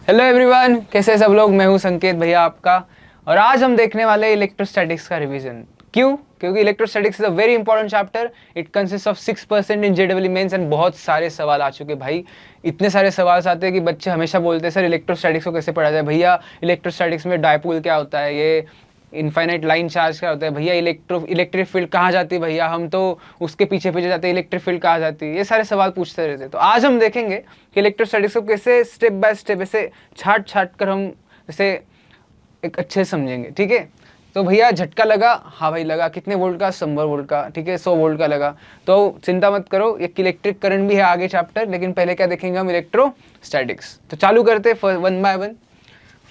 Hello everyone, कैसे सब लोग। मैं हूं संकेत भैया आपका, और आज हम देखने वाले हैं इलेक्ट्रोस्टैटिक्स का रिवीजन। क्यों? क्योंकि electrostatics is a very important chapter. It consist of 6% in JW mains and बहुत सारे सवाल आ चुके भाई। इतने सारे सवाल आते हैं कि बच्चे हमेशा बोलते हैं सर इलेक्ट्रोस्टैटिक्स को कैसे पढ़ा जाए भैया। इलेक्ट्रोस्टैटिक्स में डायपोल क्या होता है, ये इनफाइनाइट लाइन चार्ज क्या होता है भैया, इलेक्ट्रिक फील्ड कहाँ जाती है भैया, हम तो उसके पीछे पीछे जाते हैं, इलेक्ट्रिक फील्ड कहाँ जाती है, ये सारे सवाल पूछते रहते हैं। तो आज हम देखेंगे कि इलेक्ट्रोस्टैटिक्स को कैसे स्टेप बाय स्टेप ऐसे छाट छाट कर हम इसे एक अच्छे से समझेंगे। ठीक है, तो भैया झटका लगा? हाँ भाई लगा। कितने वोल्ट का? 100 वोल्ट का। ठीक है, 100 वोल्ट का लगा। तो चिंता मत करो, एक इलेक्ट्रिक करंट भी है आगे चैप्टर, लेकिन पहले क्या देखेंगे हम, इलेक्ट्रोस्टैटिक्स। तो चालू करते हैं वन बाय वन।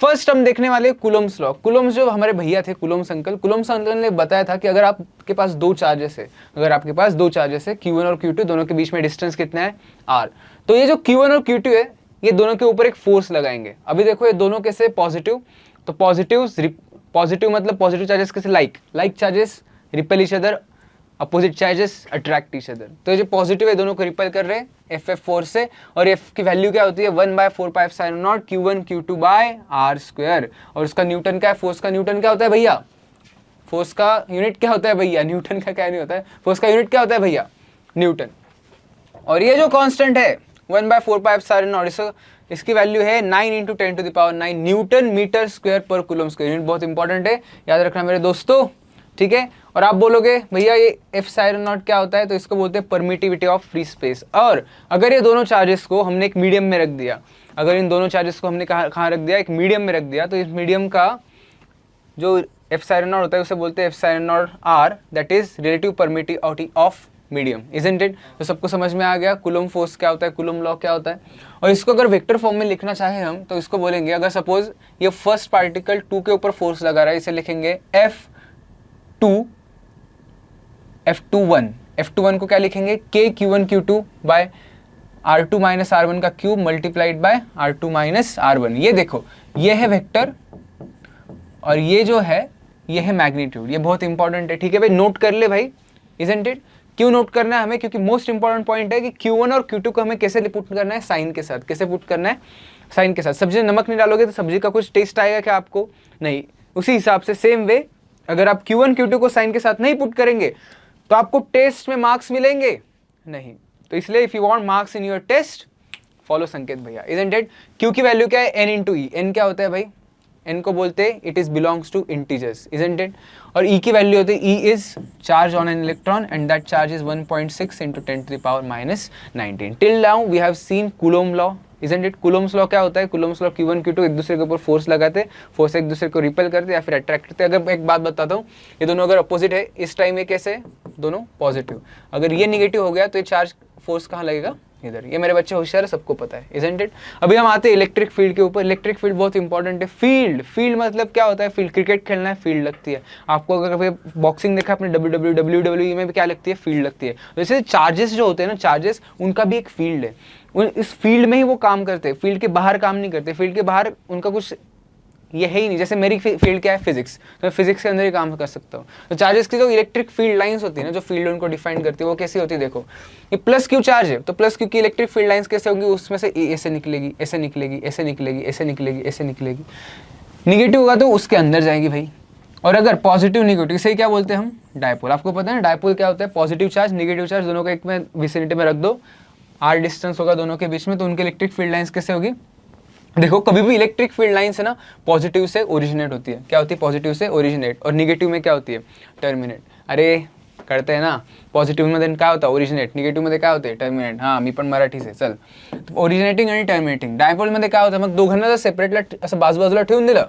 फर्स्ट हम देखने वाले कुलोम्स लॉ। कुलोम्स जो हमारे भैया थे, कुलोम्स अंकल ने बताया था कि अगर आपके पास दो चार्जेस है, Q1 और Q2, दोनों के बीच में डिस्टेंस कितना है, R। तो ये जो Q1 और Q2 है, ये दोनों के ऊपर एक फोर्स लगाएंगे। अभी देखो ये दोनों कैसे पॉजिटिव, तो पॉजिटिव मतलब पॉजिटिव चार्जेस कैसे, like charges repel each other, opposite charges attract each other. तो ये जो पॉजिटिव है दोनों को रिपेल कर रहे हैं एफ फोर्स से, और एफ की वैल्यू क्या होती है 1/4πε0 Q1 Q2 bye R square. और उसका न्यूटन क्या है, फोर्स का न्यूटन क्या होता है भैया, फोर्स का यूनिट क्या होता है भैया, न्यूटन का क्या नहीं होता है, फोर्स का यूनिट क्या होता है भैया, न्यूटन। और ये जो कांस्टेंट है 1/4πε0, इसकी वैल्यू है 9 × 10⁹ न्यूटन मीटर स्क्वायर पर कूलम स्क्वायर। यूनिट बहुत इंपॉर्टेंट है, याद रखना मेरे दोस्तों। ठीक है, और आप बोलोगे भैया ये एफ0 क्या होता है, तो इसको बोलते हैं परमिटिविटी ऑफ फ्री स्पेस। और अगर ये दोनों चार्जेस को हमने एक मीडियम में रख दिया, अगर इन दोनों चार्जेस को हमने कहाँ रख दिया, एक मीडियम में रख दिया, तो इस मीडियम का जो एफ0 होता है उसे बोलते हैं एफ0r, that is relative permittivity of medium, isn't it. तो सबको समझ में आ गया कुलम फोर्स क्या होता है, कुलम लॉ क्या होता है। और इसको अगर वेक्टर फॉर्म में लिखना चाहे हम, तो इसको बोलेंगे, अगर सपोज ये फर्स्ट पार्टिकल 2 के ऊपर फोर्स लगा रहा है, इसे लिखेंगे F21 को क्या लिखेंगे, K Q1 Q2 bye R2 minus R1 का cube multiplied bye R2 minus R1। ये देखो, ये है वेक्टर और ये जो है ये है मैग्नीट्यूड। ये बहुत इंपॉर्टेंट है। ठीक है भाई, नोट कर ले भाई, इजंट इट। क्यों नोट करना है हमें, क्योंकि मोस्ट इंपॉर्टेंट पॉइंट है कि Q1 और Q2 को हमें कैसे पुट करना है, साइन के साथ। कैसे पुट करना है, साइन के साथ। सब्जी में नमक नहीं डालोगे तो सब्जी का कुछ टेस्ट आएगा क्या आपको? नहीं। उसी हिसाब से सेम वे, अगर आप Q1 Q2 को साइन के साथ नहीं पुट करेंगे तो आपको टेस्ट में मार्क्स मिलेंगे नहीं। तो इसलिए if you want marks in your test, follow Sanket भैया, इजंट इट। Q की वैल्यू क्या है, n × E। n क्या होता है भाई, n को बोलते हैं it is belongs to integers, isn't it. और E की वैल्यू होती है E is charge on an electron and that charge is 1.6 × 10⁻⁻19। Till now we have seen Coulomb law, isn't it. Coulomb's law क्या होता है, कूलोम्स लॉ Q1 Q2 एक दूसरे के ऊपर फोर्स लगाते, फोर्स एक दूसरे को रिपेल करते या फिर अट्रैक्ट करते। अगर एक बात बताता हूँ, ये दोनों अगर अपोजिट है, इस टाइम ये कैसे है, दोनों पॉजिटिव। अगर ये निगेटिव हो गया तो ये चार्ज फोर्स कहाँ लगेगा, इधर। ये मेरे बच्चे होशियार है, सबको पता है, इजंट इट। अभी हम आते हैं इलेक्ट्रिक फील्ड के ऊपर। इलेक्ट्रिक फील्ड बहुत इंपॉर्टेंट है। फील्ड मतलब क्या होता है, फील्ड। क्रिकेट खेलना है, फील्ड लगती है आपको। अगर कभी बॉक्सिंग देखा अपने WWE में भी क्या लगती है, फील्ड लगती है। जैसे चार्जेस जो होते हैं ना, चार्जेस, उनका भी एक फील्ड है। इस फील्ड में ही वो काम करते हैं, फील्ड के बाहर काम नहीं करते। फील्ड के बाहर उनका कुछ ये है ही नहीं। जैसे मेरी फील्ड क्या है, फिजिक्स, तो मैं फिजिक्स के अंदर ही काम कर सकता हूँ। तो चार्जेस की जो इलेक्ट्रिक फील्ड लाइंस होती है ना, जो फील्ड उनको डिफाइन करती है, वो कैसी होती है, देखो ये प्लस क्यू चार्ज है, तो प्लस क्यू की इलेक्ट्रिक फील्ड लाइंस कैसे होंगी, उसमें से ऐसे निकलेगी, ऐसे निकलेगी, ऐसे निकलेगी, ऐसे निकलेगी, ऐसे निकलेगी। निगेटिव होगा तो उसके अंदर जाएगी भाई। और अगर पॉजिटिव निगेटिव, इसे क्या बोलते हैं हम, डायपोल। आपको पता है ना डायपोल क्या होता है, पॉजिटिव चार्ज निगेटिव चार्ज दोनों को एक में विसिनिटी में रख दो, r डिस्टेंस होगा दोनों के बीच में, तो उनकी इलेक्ट्रिक फील्ड लाइंस कैसे होगी। देखो कभी भी इलेक्ट्रिक फील्ड लाइंस है ना, पॉजिटिव से ओरिजिनेट होती है। क्या होती है, पॉजिटिव से ओरिजिनेट। और निगेटिव में क्या होती है, टर्मिनेट। अरे करते हैं ना, पॉजिटिव मध्ये काय होता, ओरिजिनेट, निगेटिव मध्ये काय होते, टर्मिनेट। हाँ, मी पण मराठीच आहे, चल। ओरिजिनेटिंग आणि टर्मिनेटिंग। डायपोल मध्ये काय होतं, मग दोघांना जर सेपरेटला असं बाजूबाजूला ठेवून दिलं,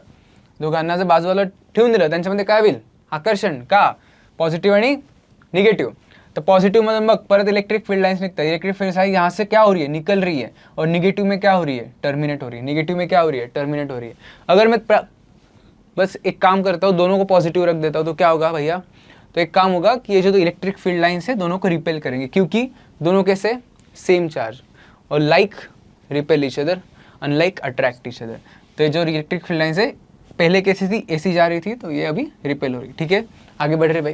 दोघांना जर बाजूबाजूला ठेवून दिलं, त्यांच्यामध्ये काय होईल, आकर्षण। का, पॉजिटिव आणि निगेटिव। तो पॉजिटिव में मग परत इलेक्ट्रिक फील्ड लाइन्स निकलता है। इलेक्ट्रिक फील्ड यहाँ से क्या हो रही है, निकल रही है। और निगेटिव में क्या हो रही है, टर्मिनेट हो रही है। निगेटिव में क्या हो रही है, टर्मिनेट हो रही है। अगर मैं बस एक काम करता हूँ, दोनों को पॉजिटिव रख देता हूँ, तो क्या होगा भैया, तो एक काम होगा कि ये जो इलेक्ट्रिक फील्ड लाइन्स है दोनों को रिपेल करेंगे, क्योंकि दोनों कैसे, सेम चार्ज। और like repel each other, unlike attract each other. तो ये जो इलेक्ट्रिक फील्ड लाइन्स है पहले कैसी थी, ऐसी जा रही थी, तो ये अभी रिपेल हो रही। ठीक है, आगे बढ़ रहे भाई,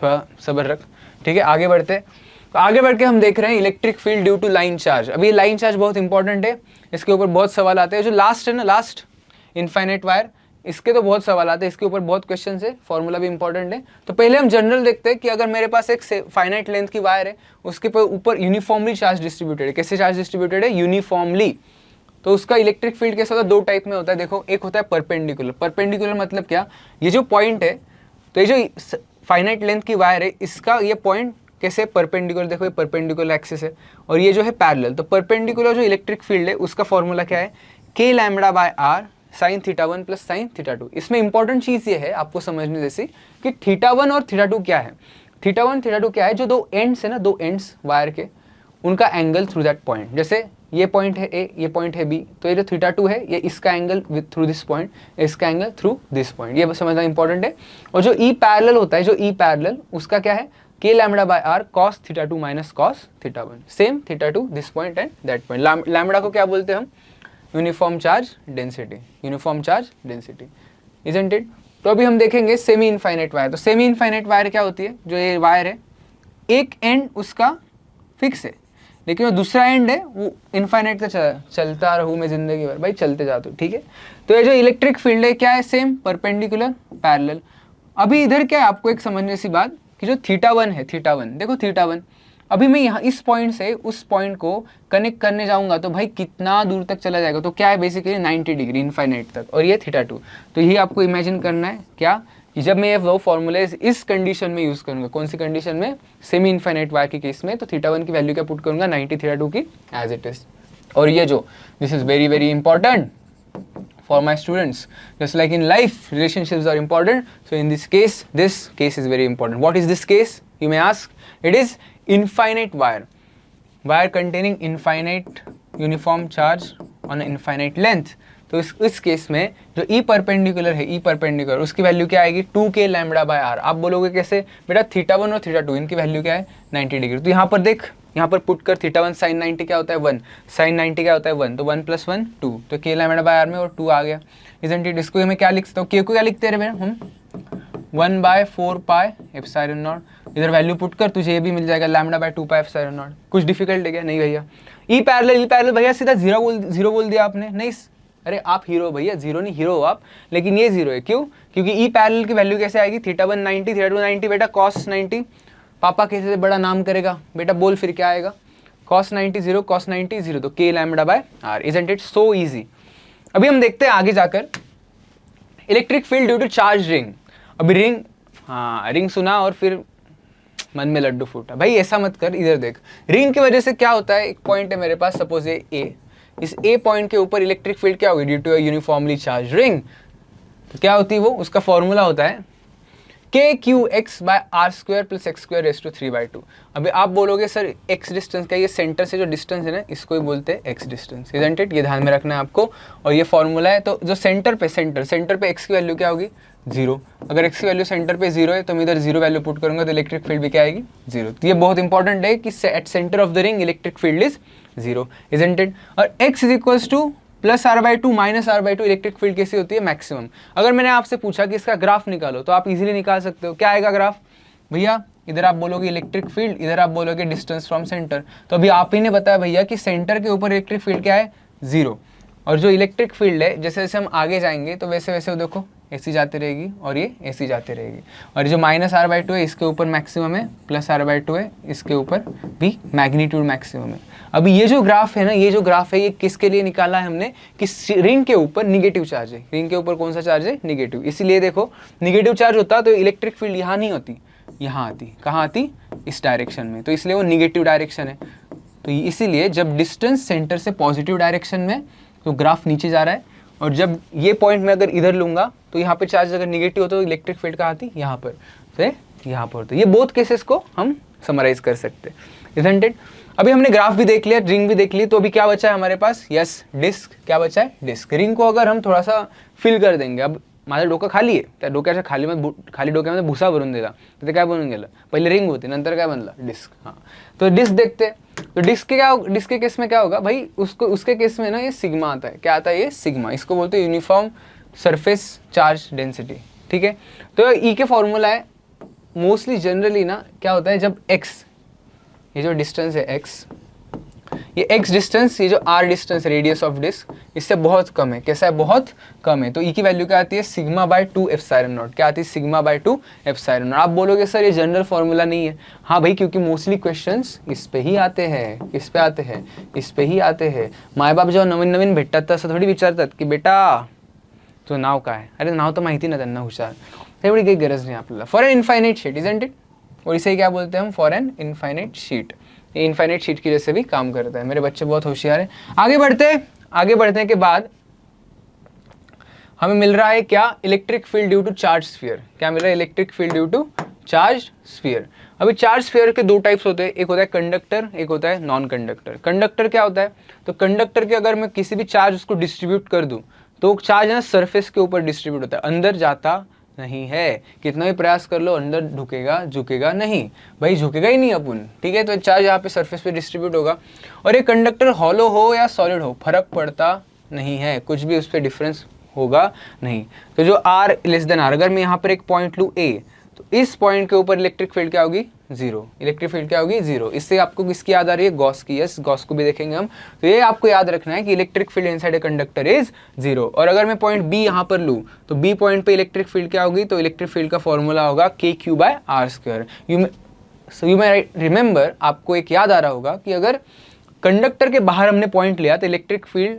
थोड़ा सब्र रख। ठीक है, आगे बढ़ते। तो आगे बढ़ के हम देख रहे हैं electric field due to line charge. अभी लाइन चार्ज बहुत इंपॉर्टेंट है, इसके ऊपर बहुत सवाल आते हैं। जो लास्ट है ना, लास्ट इनफाइनाइट वायर, इसके तो बहुत सवाल आते हैं, इसके ऊपर बहुत क्वेश्चन है, फॉर्मूला भी इंपॉर्टेंट है। तो पहले हम जनरल देखते हैं कि अगर मेरे पास एक फाइनाइट लेंथ की वायर है, उसके ऊपर यूनिफॉर्मली चार्ज डिस्ट्रीब्यूटेड है। कैसे चार्ज डिस्ट्रीब्यूटेड है? यूनिफॉर्मली। तो उसका इलेक्ट्रिक फील्ड कैसा होता है? दो टाइप में होता है। देखो, एक होता है परपेंडिकुलर। परपेंडिकुलर मतलब क्या? ये जो पॉइंट है, तो ये जो फाइनाइट लेंथ की वायर है, इसका ये पॉइंट कैसे परपेंडिकुलर, देखो ये परपेंडिकुलर एक्सिस है और ये जो है पैरेलल। तो परपेंडिकुलर जो इलेक्ट्रिक फील्ड है उसका फॉर्मूला क्या है? k lambda by r sine theta 1 plus sine theta 2। इसमें इंपॉर्टेंट चीज़ ये है आपको समझने जैसी कि थीटा 1 और थीटा 2 क्या है। थीटा 1 थीटा 2 क्या है? जो दो एंड्स है ना, दो एंड्स वायर के, उनका एंगल थ्रू दैट पॉइंट। जैसे ये पॉइंट है ए, ये पॉइंट है बी, तो ये जो थीटा 2 है, ये इसका angle with through this point, इसका एंगल थ्रू दिस पॉइंट। ये समझना इंपॉर्टेंट है। और जो ई पैरेलल होता है, जो ई पैरेलल, उसका क्या है? k lambda by r cos theta 2 minus cos theta 1, same theta 2 this point and that point. Lambda को क्या बोलते हैं हम? Uniform charge density. Uniform charge density, isn't it? तो अभी हम देखेंगे सेमी इनफाइनाइट वायर। तो सेमी इनफाइनाइट वायर क्या होती है? जो ये वायर है, एक एंड उसका फिक्स है, लेकिन वो दूसरा एंड है वो इनफाइनाइट तक चलता रहूँ मैं जिंदगी भर, भाई चलते जाते हो, ठीक है। तो ये जो इलेक्ट्रिक फील्ड है क्या है? Same perpendicular parallel. अभी इधर क्या है आपको एक समझने सी बात कि जो थीटा 1 है, थीटा 1 देखो, थीटा 1 अभी मैं यहाँ इस पॉइंट से उस पॉइंट को कनेक्ट करने जाऊंगा तो भाई कितना दूर तक चला जाएगा? तो क्या है? बेसिकली 90 डिग्री इनफाइनाइट तक, और ये थीटा 2। तो यही आपको इमेजिन करना है क्या, कि जब मैं ये वो फॉर्मूले इस कंडीशन में यूज़ करूँगा, कौन सी कंडीशन में? सेमी इनफाइनाइट वायर के केस में, तो थीटा 1 की वैल्यू क्या पुट करूँगा? 90 थीटा 2 की एज इट इज। और ये जो this is very very important for my students, just like in life relationships are important, so in this case is very important. What is this case, you may ask? It is infinite wire containing infinite uniform charge on an infinite length. तो इस case में जो E perpendicular है, E perpendicular, उसकी value क्या आएगी? 2k lambda by r। आप बोलोगे कैसे? बेटा थीटा 1 और थीटा 2 इनकी वैल्यू क्या है? 90 डिग्री। तो यहाँ पर देख, यहाँ पर पुट कर, थीटा 1 साइन 90 क्या होता है? 1, साइन 90 क्या होता है? 1, तो 1 + 1 2, तो k लैम्बडा बाय r में और 2 आ गया, इजंट इट? इसको मैं क्या लिख सकता हूँ? k को क्या लिखते रहे हम? 1/4 पाई एप्सिलॉन नॉट। इधर वैल्यू पुट कर, तुझे ये भी मिल जाएगा lambda by 2 pi epsilon naught. कुछ डिफिकल्ट है क्या? नहीं भैया। ई पैरेलल भैया सीधा जीरो बोल दिया आपने? नहीं, अरे आप हीरो भैया, जीरो नहीं, हीरो हो आप, लेकिन ये जीरो है। क्यों? क्योंकि ई पैरेलल की वैल्यू कैसे आएगी? थीटा 1 90, थीटा 2 90, बेटा cos 90। पापा कैसे बड़ा नाम करेगा बेटा? बोल फिर क्या आएगा? cos 90 0, cos 90 0, तो k lambda by r। Isn't it so easy? अभी हम देखते हैं आगे जाकर electric field due to charge ring. अभी रिंग, हाँ रिंग सुना और फिर मन में लड्डू फूटा। भाई ऐसा मत कर, इधर देख, रिंग की वजह से क्या होता है? एक पॉइंट है मेरे पास, सपोज ये ए, इस ए पॉइंट के ऊपर इलेक्ट्रिक फील्ड क्या होगी? Due to uniformly charge ring. तो क्या होती है वो? उसका फॉर्मूला होता है KQX bye r² + x² raise to 3/2। अभी आप बोलोगे सर x डिस्टेंस क्या? ये सेंटर से जो डिस्टेंस है ना, इसको ही बोलते हैं x डिस्टेंस, इजंट इट? ये ध्यान में रखना है आपको। और ये फॉर्मूला है। तो जो सेंटर पे x की वैल्यू क्या होगी? 0। अगर x की वैल्यू सेंटर पे 0 है तो मैं इधर 0 वैल्यू पुट करूंगा, तो इलेक्ट्रिक फील्ड भी क्या आएगी? 0। तो ये बहुत इंपॉर्टेंट है कि at centre of the ring electric field is 0, isn't it? और x = +r/2 -r/2 electric field कैसी होती है? मैक्सिमम। अगर मैंने आपसे पूछा कि इसका ग्राफ निकालो, तो आप इजीली निकाल सकते हो। क्या आएगा ग्राफ भैया? इधर आप बोलोगे इलेक्ट्रिक फील्ड, इधर आप बोलोगे डिस्टेंस फ्रॉम सेंटर। तो अभी आप ही ने बताया भैया कि सेंटर के ऊपर इलेक्ट्रिक फील्ड क्या है? 0। और जो इलेक्ट्रिक फील्ड है, जैसे जैसे हम आगे जाएंगे तो वैसे वैसे देखो ऐसी जाती रहेगी और ये ऐसी जाती रहेगी। और जो -r/2 है इसके ऊपर मैक्सिमम है, +r/2 है इसके ऊपर भी मैग्नीट्यूड मैक्सिमम है। अभी ये जो ग्राफ है ना, ये जो ग्राफ है, ये किसके लिए निकाला है हमने? कि रिंग के ऊपर निगेटिव चार्ज है। रिंग के ऊपर कौन सा चार्ज है? निगेटिव। इसीलिए देखो, निगेटिव चार्ज होता तो इलेक्ट्रिक फील्ड यहाँ नहीं होती, यहाँ आती। कहाँ आती? इस डायरेक्शन में। तो इसलिए वो निगेटिव डायरेक्शन है। तो इसीलिए जब डिस्टेंस सेंटर से पॉजिटिव डायरेक्शन में, तो ग्राफ नीचे जा रहा है। और जब ये पॉइंट में अगर इधर लूँगा तो यहाँ पे चार्ज अगर निगेटिव होता तो इलेक्ट्रिक फील्ड कहाँ आती? यहाँ पर से यहाँ पर। तो ये बोथ केसेस को हम समराइज कर सकते हैं, इजंट इट? अभी हमने ग्राफ भी देख लिया, रिंग भी देख ली, तो अभी क्या बचा है हमारे पास? Yes, disc. क्या बचा है? डिस्क। रिंग को अगर हम थोड़ा सा फिल कर देंगे, अब माझं डोकं खाली आहे, त्या डोक्याच्या खाली डोक्यामध्ये भुसा भरून दिला तर ते काय बनून गेलं? पहिले रिंग होती, नंतर काय बनलं? डिस्क। हाँ, तो डिस्क देखते हैं। तो डिस्क के केस में क्या होगा भाई? उसके केस में ना ये सिग्मा आता है। क्या आता है? ये सिग्मा। इसको बोलते हैं यूनिफॉर्म सरफेस चार्ज डेंसिटी, ठीक है? तो ई के फॉर्मूला है मोस्टली जनरली ना क्या होता है, जब एक्स ये जो डिस्टेंस है x, ये x डिस्टेंस, ये जो r distance radius of disc, इससे बहुत कम है। कैसा है? बहुत कम है। तो E की वैल्यू क्या आती है? Sigma bye 2 epsilon not. क्या आती है? Sigma bye 2 epsilon not. आप बोलोगे सर ये जनरल फॉर्मूला नहीं है। हाँ भाई, क्योंकि मोस्टली क्वेश्चंस इस पे ही आते हैं। किस पे आते हैं? इस पे ही आते हैं। माय बाप जेव्हा नवीन नवीन भेटतात असं थोडी विचारतात की बेटा तुझं नाव काय? अरे नाव तर माहिती ना त्यांना, हुशार, एवढी काही गरज नाही आपल्याला. For an infinite sheet, isn't it? और इसे क्या बोलते हैं हम? For an infinite sheet. ये इनफाइनाइट शीट की जैसे भी काम करता है. मेरे बच्चे बहुत होशियार हैं. आगे बढ़ने के बाद हमें मिल रहा है क्या? Electric field due to charge sphere. क्या मिल रहा है? Electric field due to charge sphere. अभी चार्ज स्फीयर के दो टाइप्स होते हैं, एक होता है कंडक्टर, एक होता है नॉन कंडक्टर. कंडक्टर क्या होता है? तो कंडक्टर के अगर मैं किसी भी चार्ज उसको डिस्ट्रीब्यूट कर दूं तो चार्ज ना सरफेस के ऊपर डिस्ट्रीब्यूट होता है, अंदर जाता नहीं है. कितना भी प्रयास कर लो अंदर ढुकेगा, झुकेगा नहीं भाई, झुकेगा ही नहीं अपन. ठीक है, तो चार्ज यहाँ पे सरफेस पे डिस्ट्रीब्यूट होगा. और ये कंडक्टर हॉलो हो या सॉलिड हो फर्क पड़ता नहीं है, कुछ भी उस पर डिफरेंस होगा नहीं. तो जो R लेस देन R, अगर मैं यहाँ पर एक पॉइंट लूँ A, तो इस पॉइंट के ऊपर इलेक्ट्रिक फील्ड क्या होगी? जीरो. इलेक्ट्रिक फील्ड क्या होगी? जीरो. इससे आपको किसकी याद आ रही है? गॉस की. यस, गॉस को भी देखेंगे हम. तो ये आपको याद रखना है कि electric field inside a conductor is zero. और अगर मैं पॉइंट B यहाँ पर लूँ तो B पॉइंट पे इलेक्ट्रिक फील्ड क्या होगी? तो इलेक्ट्रिक फील्ड का फॉर्मूला होगा KQ/R². यू मे रिमेंबर, आपको एक याद आ रहा होगा कि अगर कंडक्टर के बाहर हमने पॉइंट लिया तो इलेक्ट्रिक फील्ड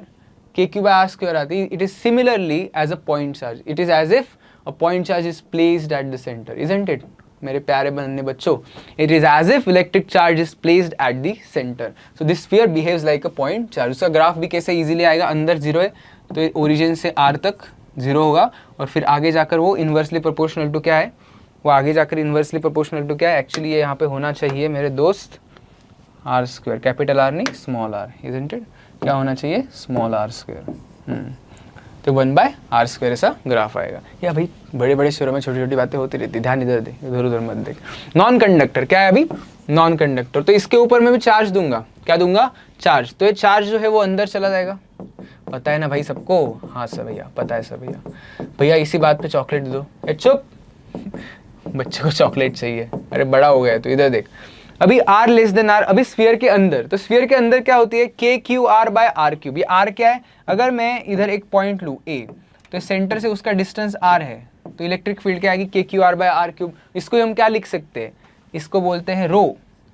KQ/R² आती. It is similarly as a point charge. It is as if a point charge is placed at the center, isn't it? मेरे प्यारे बनने बच्चों, it is as if electric charge is placed at the center. So this sphere behaves like a point charge. उसका graph भी कैसे easily आएगा? अंदर zero है तो ओरिजिन से R तक जीरो होगा और फिर आगे जाकर वो इन्वर्सली प्रोपोर्शनल टू क्या है? वो आगे जाकर इन्वर्सली प्रोपोर्शनल टू क्या है? एक्चुअली ये यहाँ पे होना चाहिए मेरे दोस्त R², कैपिटल R नहीं, स्मॉल r, isn't it? क्या होना चाहिए? Small R². तो 1/R² ऐसा ग्राफ आएगा. या भाई बड़े बड़े शहरों में छोटी छोटी बातें होती रहती, ध्यान इधर दे, इधर उधर मत देख. नॉन कंडक्टर क्या है अभी? Non conductor. तो इसके ऊपर मैं भी चार्ज दूंगा. क्या दूंगा? चार्ज. तो ये चार्ज जो है वो अंदर चला जाएगा. पता है ना भाई सबको? हाँ सर भैया, पता है सर भैया. भैया इसी बात पे चॉकलेट दो. चुप, बच्चे को चॉकलेट चाहिए. अरे बड़ा हो गया तो इधर देख. अभी R लेस देन R, अभी स्फीयर के अंदर. तो स्फीयर के अंदर क्या होती है? KQ/R³. ये R क्या है? अगर मैं इधर एक पॉइंट लूँ A, तो सेंटर से उसका डिस्टेंस R है, तो इलेक्ट्रिक फील्ड क्या आएगी? KQ/R³. इसको हम क्या लिख सकते हैं? इसको बोलते हैं रो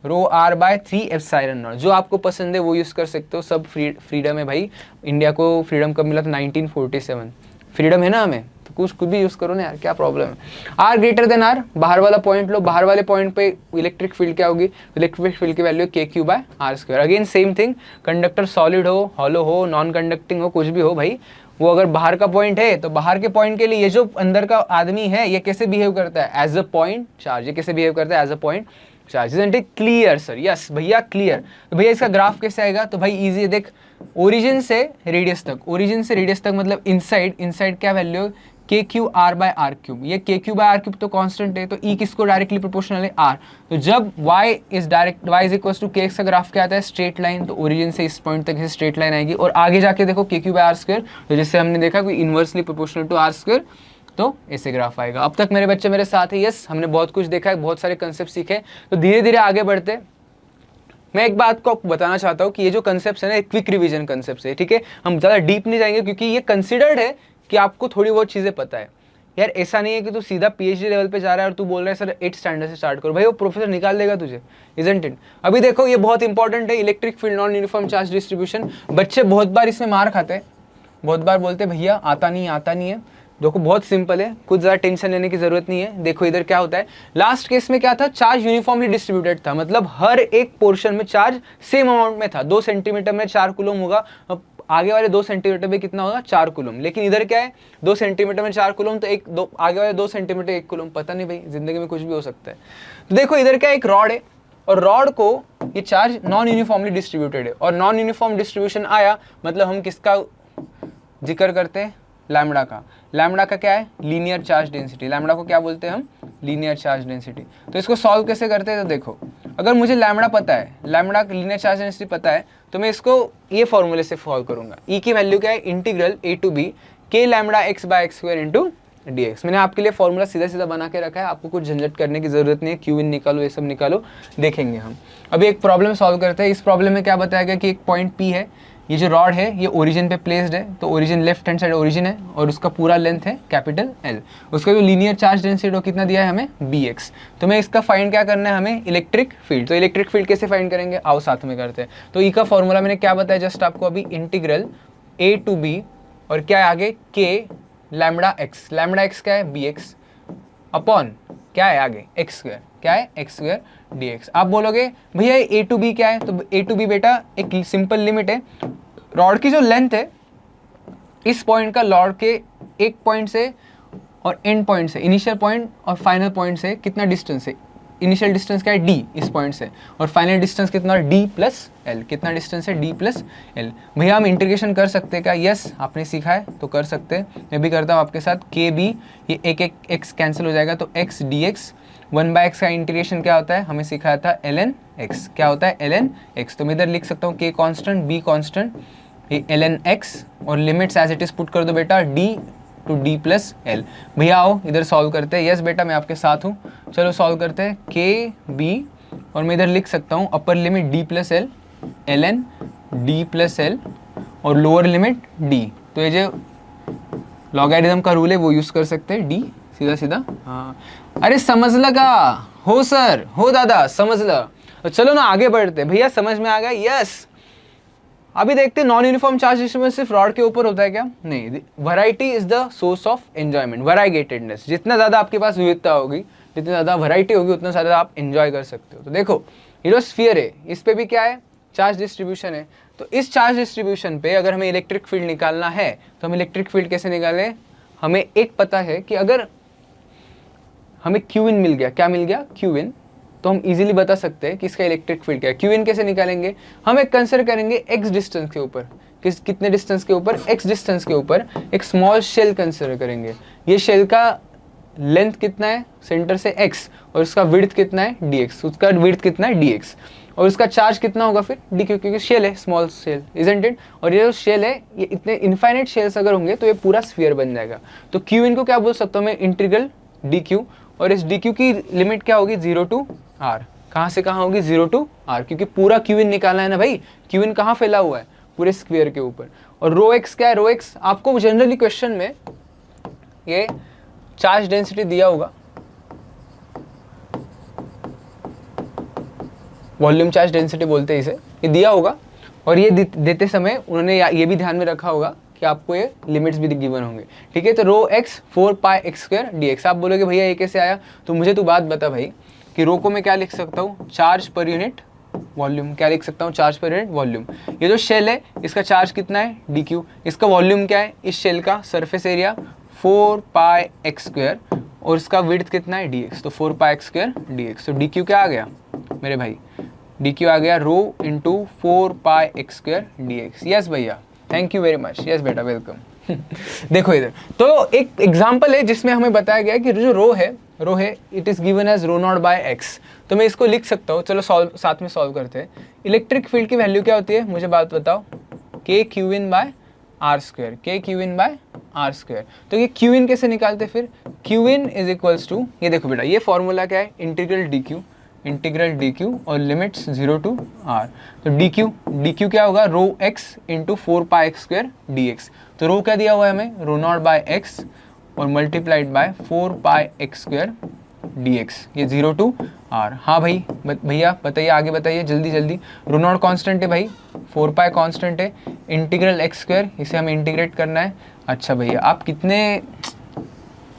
R/3 जो आपको पसंद है वो यूज़ कर सकते हो. सब फ्रीडम है भाई. इंडिया को फ्रीडम कब मिला था? 1947. फ्रीडम है ना हमें, तो कुछ भी यूज़ करो ना यार, क्या प्रॉब्लम है? R ग्रेटर देन R, बाहर वाला पॉइंट लो. बाहर वाले पॉइंट पे इलेक्ट्रिक फील्ड क्या होगी? इलेक्ट्रिक फील्ड की value KQ/R². Again same thing, conductor solid हो, हॉलो हो, नॉन कंडक्टिंग हो, कुछ भी हो भाई, वो अगर बाहर का पॉइंट है तो बाहर के पॉइंट के लिए ये जो अंदर का आदमी है ये कैसे बिहेव करता है? As a point charge. ये कैसे बिहेव करता है? As a point charge. Isn't it clear sir? Yes भैया क्लियर. तो भैया इसका ग्राफ कैसे आएगा? तो भाई इजी, देख, ओरिजिन से रेडियस तक, ओरिजिन से रेडियस तक मतलब इनसाइड क्या वैल्यू? KQ/R³. ये KQ/R³ तो कांस्टेंट है, तो E किसको डायरेक्टली प्रोपोर्शनल है? R. तो जब y is equal to kx का ग्राफ क्या आता है? Straight line. तो ओरिजिन से इस पॉइंट तक स्ट्रेट लाइन आएगी और आगे जाके देखो KQ/R². तो जैसे हमने देखा कि इनवर्सली प्रोपोर्शनल टू R², तो ऐसे ग्राफ आएगा. अब तक मेरे बच्चे मेरे साथ है. यस, हमने बहुत कुछ देखा है, बहुत सारे कंसेप्ट सीखे. तो धीरे धीरे आगे बढ़ते. मैं एक बात को आपको बताना चाहता हूँ कि ये जो कंसेप्ट है ना, क्विक रिवीजन कंसेप्ट है. ठीक है, हम ज़्यादा डीप नहीं जाएंगे क्योंकि ये कंसिडर्ड है कि आपको थोड़ी बहुत चीज़ें पता है. यार ऐसा नहीं है कि तू सीधा PhD लेवल पे जा रहा है और तू बोल रहा है सर 8th स्टैंडर्ड से स्टार्ट करो. भाई वो प्रोफेसर निकाल देगा तुझे, इजंट इट? अभी देखो ये बहुत इंपॉर्टेंट है, electric field non uniform charge distribution. बच्चे बहुत बार इसमें मार खाते हैं, बहुत बार बोलते हैं भैया आता नहीं है. देखो बहुत सिंपल है, कुछ ज़्यादा टेंशन लेने की जरूरत नहीं है. देखो इधर क्या होता है, लास्ट केस में क्या था? चार्ज यूनिफॉर्मली डिस्ट्रीब्यूटेड था, मतलब हर एक पोर्शन में चार्ज सेम अमाउंट में था. 2 सेंटीमीटर में 4 कूलम होगा, आगे वाले 2 सेंटीमीटर में कितना होगा? 4 कूलम. लेकिन इधर क्या है? 2 सेंटीमीटर में 4 कूलम, तो आगे वाले 2 सेंटीमीटर 1 कूलम. पता नहीं भाई, जिंदगी में कुछ भी हो सकता है. तो देखो इधर क्या, एक रॉड है और रॉड को ये चार्ज नॉन यूनिफॉर्मली डिस्ट्रीब्यूटेड है. और नॉन यूनिफॉर्म डिस्ट्रीब्यूशन आया मतलब हम किसका जिक्र करते हैं? लैम्बडा का. लैम्बडा का क्या है? Linear charge density. लैम्बडा को क्या बोलते हैं हम? Linear charge density. तो इसको सॉल्व कैसे करते हैं? तो देखो, अगर मुझे लैम्बडा पता है, लैम्बडा लीनियर चार्ज डेंसिटी पता है, तो मैं इसको ये फॉर्मूले से सॉल्व करूंगा. E की वैल्यू क्या है? Integral A to B K λ x/x² into dx। मैंने आपके लिए फॉर्मूला सीधा सीधा बना के रखा है, आपको कुछ झंझट करने की जरूरत नहीं है, क्यू इन निकालो, ये सब निकालो, देखेंगे हम। अभी एक प्रॉब्लम सॉल्व करते हैं। इस प्रॉब्लम में क्या बताया गया कि एक पॉइंट P है, ये जो रॉड है ये ओरिजिन पे प्लेस्ड है, तो origin left hand side origin है और उसका पूरा लेंथ है कैपिटल L। उसका जो लीनियर चार्ज डेंसिटी कितना दिया है हमें, Bx। तो मैं इसका फाइंड क्या करना है हमें, इलेक्ट्रिक फील्ड। तो इलेक्ट्रिक फील्ड कैसे फाइंड करेंगे, आओ साथ में करते हैं। तो ई का फॉर्मूला मैंने क्या बताया जस्ट आपको अभी, इंटीग्रल A to B और क्या है आगे K lambda x। Lambda x क्या है, Bx अपॉन क्या है आगे x स्क्वायर, क्या है x स्क्वायर dx। आप बोलोगे भैया A to B क्या है, तो A to B बेटा एक सिंपल लिमिट है, रॉड की जो लेंथ है इस पॉइंट का रॉड के एक पॉइंट से और एंड पॉइंट से, इनिशियल पॉइंट और फाइनल पॉइंट से कितना डिस्टेंस है, इनिशियल डिस्टेंस क्या है d इस पॉइंट से, और फाइनल डिस्टेंस कितना d प्लस l, कितना डिस्टेंस है d प्लस l। भैया हम इंटीग्रेशन कर सकते हैं क्या, यस आपने सीखा है तो कर सकते हैं, मैं भी करता हूँ आपके साथ। k b ये एक x कैंसिल हो जाएगा तो x dx, 1/x का इंटीग्रेशन क्या होता है हमें सिखाया था ln x, क्या होता है ln x। तो मैं इधर लिख सकता हूँ k कॉन्स्टेंट b कॉन्स्टेंट, ये ln x और limits as it is put कर दो बेटा d to d plus l। भैया आओ इधर सॉल्व करते हैं, यस बेटा मैं आपके साथ हूँ, चलो सॉल्व करते हैं। k b और मैं इधर लिख सकता हूँ upper limit d plus l ln d plus l और लोअर लिमिट d। तो ये जो लॉगरिथम का रूल है वो यूज़ कर सकते हैं, d सीधा सीधा। हाँ अरे समझ लगा, हो सर हो दादा समझ ला। तो चलो ना आगे बढ़ते हैं, भैया समझ में आ गया, यस। अभी देखते हैं नॉन यूनिफॉर्म चार्ज डिस्ट्रीब्यूशन सिर्फ रॉड के ऊपर होता है क्या, नहीं। Variety is the source of enjoyment, variegatedness. जितना ज़्यादा आपके पास विविधता होगी, जितनी ज़्यादा वैरायटी होगी उतना ज़्यादा आप एंजॉय कर सकते हो। तो देखो ये जो स्फीयर है इस पे भी क्या है, चार्ज डिस्ट्रीब्यूशन है। तो इस चार्ज डिस्ट्रीब्यूशन पे अगर हमें इलेक्ट्रिक फील्ड निकालना है तो हम इलेक्ट्रिक फील्ड कैसे निकालें, हमें एक पता है कि अगर हमें क्यू इन मिल गया, क्या मिल गया क्यू इन, तो हम इजीली बता सकते हैं कि इसका इलेक्ट्रिक फील्ड क्या है। क्यू इन कैसे निकालेंगे, हम एक कंसिडर करेंगे x डिस्टेंस के ऊपर, कितने डिस्टेंस के ऊपर, x डिस्टेंस के ऊपर एक स्मॉल शेल कंसिडर करेंगे। ये शेल का लेंथ कितना है सेंटर से x और उसका विड्थ कितना है dx, उसका विड्थ कितना है dx और उसका चार्ज कितना होगा फिर dq, क्योंकि शेल है स्मॉल शेल, इजंट इट। और ये जो शेल है ये इतने इनफाइनाइट शेल्स अगर होंगे तो ये पूरा स्फीयर बन जाएगा। तो क्यू इन को क्या बोल सकता हूँ मैं, इंटीग्रल dq, और इस dq की लिमिट क्या होगी 0 टू r। कहाँ से कहाँ होगी 0 टू r, क्योंकि पूरा क्यू इन निकालना है ना भाई। क्यू इन कहाँ फैला हुआ है, पूरे स्क्वायर के ऊपर। और रो एक्स क्या है, रो एक्स आपको जनरली क्वेश्चन में ये चार्ज डेंसिटी दिया होगा, वॉल्यूम चार्ज डेंसिटी बोलते हैं इसे, ये दिया होगा। और ये देते समय उन्होंने ये भी ध्यान में रखा होगा कि आपको ये लिमिट्स भी गिवन होंगे, ठीक है। तो रो एक्स 4πx² dx। आप बोलोगे भैया ये कैसे आया, तो मुझे तू बात बता भाई कि रो को मैं क्या लिख सकता हूँ, चार्ज पर यूनिट वॉल्यूम। क्या लिख सकता हूँ, चार्ज पर यूनिट वॉल्यूम। ये जो शेल है इसका चार्ज कितना है dq, इसका वॉल्यूम क्या है, इस शेल का सरफेस एरिया 4πx² और इसका विड्थ कितना है dx, तो 4πx² dx। तो dq क्या आ गया मेरे भाई, dq आ गया rho into 4πx² dx। Yes भैया thank you very much, yes बेटा वेलकम। देखो इधर तो एक एग्जांपल है जिसमें हमें बताया गया कि जो रो है it is given as rho naught by x. तो मैं इसको लिख सकता हूँ, चलो साथ में सॉल्व करते हैं। इलेक्ट्रिक फील्ड की वैल्यू क्या होती है मुझे बात बताओ, k q in by r square, k q in by r square. तो ये q in कैसे निकालते फिर, q in is equals to, ये देखो बेटा ये फॉर्मूला क्या है, इंटीग्रल dq और लिमिट्स 0 टू r। तो dq क्या होगा, रो x इंटू 4πx² dx। तो रो क्या दिया हुआ है हमें, रो नॉट बाय x और मल्टीप्लाइड बाय 4πx² dx, ये 0 टू r। हाँ भाई भैया बताइए, आगे बताइए जल्दी जल्दी। रो नॉट कॉन्स्टेंट है भाई, 4π कॉन्स्टेंट है, इंटीग्रल x², इसे हमें इंटीग्रेट करना है। अच्छा भैया आप कितने,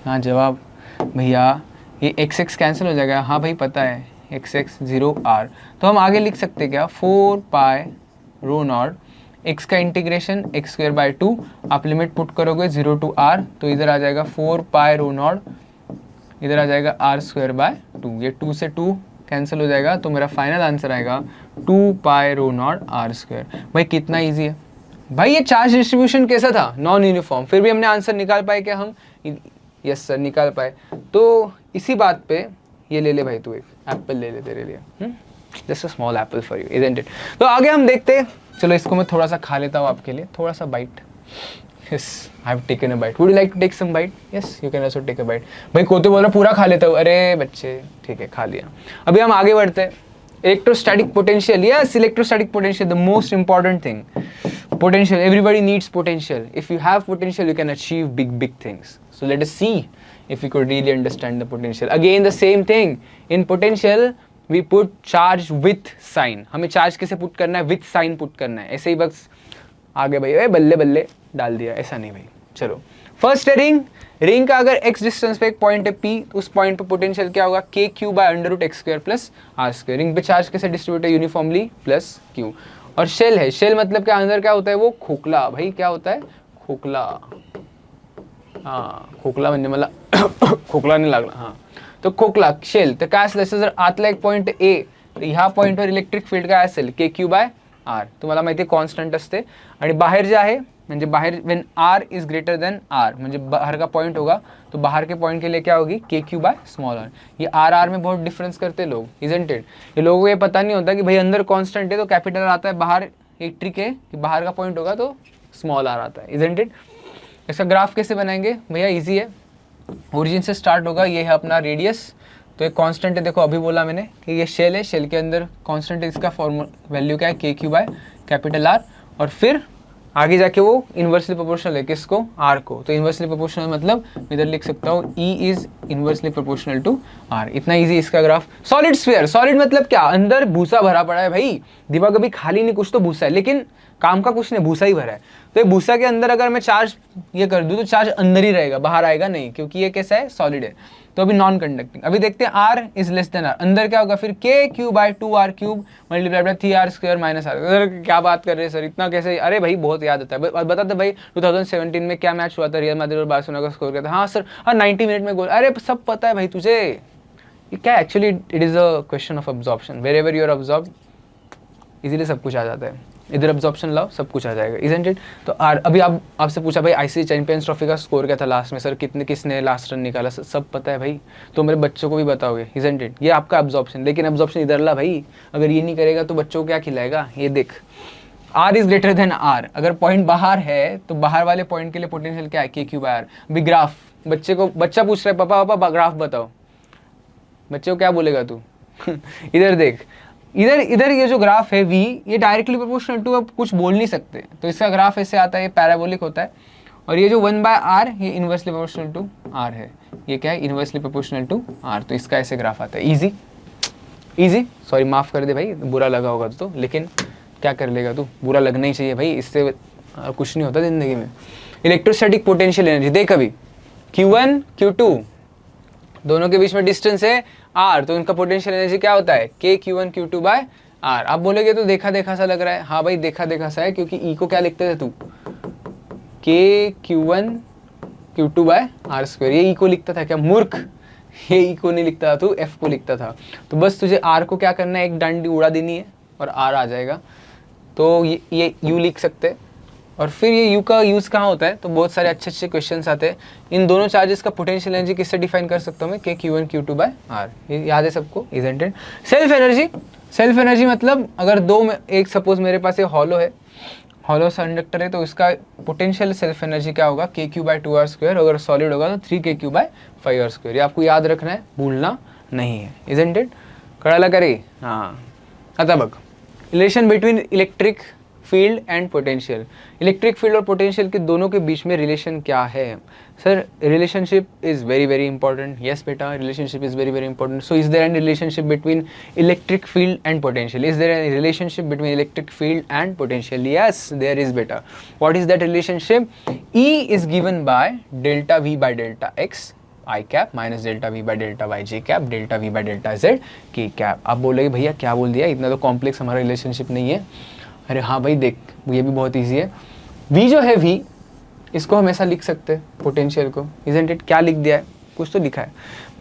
हाँ जवाब भैया ये x कैंसिल हो जाएगा, हाँ भाई पता है x 0 r। तो हम आगे लिख सकते हैं क्या, 4π रो नॉट x का इंटीग्रेशन x² बाय 2, आप लिमिट पुट करोगे 0 टू r, तो इधर आ जाएगा 4π रो नॉट, इधर आ जाएगा r² बाय 2, ये 2 से 2 कैंसिल हो जाएगा, तो मेरा फाइनल आंसर आएगा 2π रो नॉट r²। भाई कितना इजी है भाई। ये चार्ज डिस्ट्रीब्यूशन कैसा था, नॉन यूनिफॉर्म, फिर भी हमने आंसर निकाल पाए क्या हम, यस सर निकाल पाए। तो इसी बात पे ये ले ले भाई, तू एक एप्पल ले ले तेरे लिए, just a small Apple for you isn't it. तो आगे हम देखते हैं, चलो इसको मैं थोड़ा सा खा लेता हूँ आपके लिए, थोड़ा सा bite. Yes, I have taken a bite. Would you like to take some bite? Yes, you can also take a bite. भाई कोते बोल रहा पूरा खा लेता हूँ, अरे बच्चे ठीक है खा लिया। अभी हम आगे बढ़ते हैं। Electrostatic potential, yes electrostatic potential, the most important thing. Potential, everybody needs potential. If you have potential you can achieve big big things. So let us see if we could really understand the potential. Again the same thing, in potential we put charge with sign. हमें charge कैसे put करना है? With sign put करना है। ऐसे ही बस आगे भाई बल्ले बल्ले डाल दिया, ऐसा नहीं भाई। चलो फर्स्ट है रिंग। रिंग का अगर x डिस्टेंस पे एक पॉइंट है P, उस पॉइंट पे पोटेंशियल क्या होगा? k q by under root x square plus R square. Ring पे चार्ज कैसे डिस्ट्रीब्यूट है? Uniformly plus q। और शेल है, शेल मतलब क्या? अंदर क्या होता है? वो खोखला। भाई क्या होता है? खोखला। हाँ खोखला म्हणजे मला खोखला नाही लागला। हां तो खोखला शेल तर काय असेल? जर आतला एक पॉईंट ए, तर ह्या पॉईंटवर इलेक्ट्रिक फील्ड काय असेल? के क्यू बाय आर। तुम्हाला माहिती आहे कॉन्स्टंट असते। आणि बाहेर जे आहे म्हणजे बाहेर when R is greater than R, म्हणजे बाहर का पॉइंट होगा तो बाहर के पॉइंट के लिए क्या होगी? के क्यू बाय स्मॉल आर। ये आर में बहुत डिफरेंस करते लोग, इजंट इट? ये लोगों को ये पता नहीं होता कि भाई अंदर कॉन्स्टेंट है तो कैपिटल आता है, बाहर एक ट्रिक है कि बाहर का पॉइंट होगा तो स्मॉल आर आता है, इजंट इट? इसका ग्राफ कैसे बनाएंगे भैया? इजी है, ओरिजिन से स्टार्ट होगा। ये है अपना रेडियस, तो एक कांस्टेंट है, देखो अभी बोला मैंने कि ये शेल है, शेल के अंदर कांस्टेंट है, इसका फॉर्मूला वैल्यू क्या है? के क्यू बाय कैपिटल आर। और फिर आगे जाके वो इन्वर्सली प्रोपोर्शनल है किसको? आर को। तो इन्वर्सली प्रोपोर्शनल मतलब इधर लिख सकता हूँ E is inversely proportional to R. इतना इजी इसका ग्राफ। सॉलिड स्फीयर, सॉलिड मतलब क्या? अंदर भूसा भरा पड़ा है भाई, दिमाग अभी खाली नहीं, कुछ तो भूसा है, लेकिन काम का कुछ नहीं, भूसा ही भरा है। तो ये भूसा के अंदर अगर मैं चार्ज ये कर दूँ तो चार्ज अंदर ही रहेगा, बाहर आएगा नहीं, क्योंकि ये कैसा है? सॉलिड है। तो अभी नॉन कंडक्टिंग। अभी देखते हैं R is less than R, अंदर क्या होगा? फिर k q by 2r cube multiplied by 3r square minus R. Sir क्या बात कर रहे हैं सर, इतना कैसे? अरे भाई बहुत याद आता है। बता दे भाई 2017 में क्या मैच हुआ था? रियल मैड्रिड और बार्सिलोना का स्कोर क्या था? हाँ सर, हाँ 90 मिनट में गोल। अरे सब पता है भाई तुझे, ये क्या actually it is a question of absorption. Wherever you are absorb easily सब कुछ आ जाता है। इधर अब्जॉर्प्शन लाओ, सब कुछ आ जाएगा, इजंट इट? तो अभी आपसे पूछा भाई आईसीसी चैंपियंस ट्रॉफी का स्कोर क्या था लास्ट में? सर किसने लास्ट रन निकाला? सब पता है भाई, तो मेरे बच्चों को भी बताओगे, इजंट इट? ये आपका अब्जॉर्प्शन। लेकिन अब्जॉर्प्शन इधर ला भाई, अगर ये नहीं करेगा तो बच्चों को क्या खिलाएगा? ये देख, R is greater than R. अगर पॉइंट बाहर है तो बाहर वाले पॉइंट के लिए पोटेंशियल क्या है? के क्यू बाय आर। अभी ग्राफ, बच्चा पूछ रहा है पापा ग्राफ बताओ, बच्चे को क्या बोलेगा तू? इधर देख, इधर ये जो ग्राफ है v, ये डायरेक्टली प्रोपोर्शनल टू, अब कुछ बोल नहीं सकते, तो इसका ग्राफ ऐसे आता है, ये पैराबोलिक होता है। और ये जो 1/r ये इन्वर्सली प्रोपोर्शनल टू r है, ये क्या है? Inversely proportional to r। तो इसका ऐसे ग्राफ आता है। इजी इजी, सॉरी माफ़ कर दे भाई, बुरा लगा होगा तो, लेकिन क्या कर लेगा तू? बुरा लगना ही चाहिए भाई, इससे कुछ नहीं होता ज़िंदगी में। इलेक्ट्रोस्टैटिक पोटेंशियल एनर्जी देख, अभी Q1 Q2 दोनों के बीच में डिस्टेंस है r, तो इनका पोटेंशियल एनर्जी क्या होता है? के Q1 Q2 बाय r। आप बोलोगे तो देखा देखा सा लग रहा है, हाँ भाई देखा देखा सा है, क्योंकि ई को क्या लिखते थे तू? के Q1 Q2 bye are square. ये ई को लिखता था क्या मूर्ख? ये ई को नहीं लिखता था, तू एफ को लिखता था। तो बस तुझे आर को क्या करना है? एक डंडी उड़ा देनी है और आर आ जाएगा। तो ये यू लिख सकते हैं। और फिर ये यू का यूज़ कहाँ होता है? तो बहुत सारे अच्छे अच्छे क्वेश्चंस आते हैं। इन दोनों चार्जेस का पोटेंशियल एनर्जी किससे डिफाइन कर सकता हूँ मैं? के Q1 Q2 बाय आर। ये याद है सबको, isn't it? Self energy, self energy मतलब अगर दो में एक, सपोज मेरे पास ये हॉलो है, हॉलो कंडक्टर है, तो इसका पोटेंशियल सेल्फ एनर्जी क्या होगा? के क्यू बाय 2r स्क्वायर। अगर सॉलिड होगा तो 3k बाय 5r स्क्वायर। ये आपको याद रखना है, भूलना नहीं है, इजंट इट? कळालं का रे? हाँ आता बघ, relation between electric field and potential. Electric field और पोटेंशियल के दोनों के बीच में रिलेशन क्या है? Sir relationship is very very important. Yes बेटा, relationship is very very important. So is there an relationship between electric field and potential? Is there an relationship between electric field and potential? Yes there is बेटा। What is that relationship? E is given by delta V by delta x i cap minus delta V by delta y j cap delta V by delta z k cap. आप बोलोगे भैया क्या बोल दिया, इतना तो complex हमारा relationship नहीं है। अरे हाँ भाई देख, ये भी बहुत इजी है। v जो है v, इसको हम ऐसा लिख सकते हैं पोटेंशियल को, इजंट इट? क्या लिख दिया है? कुछ तो लिखा है।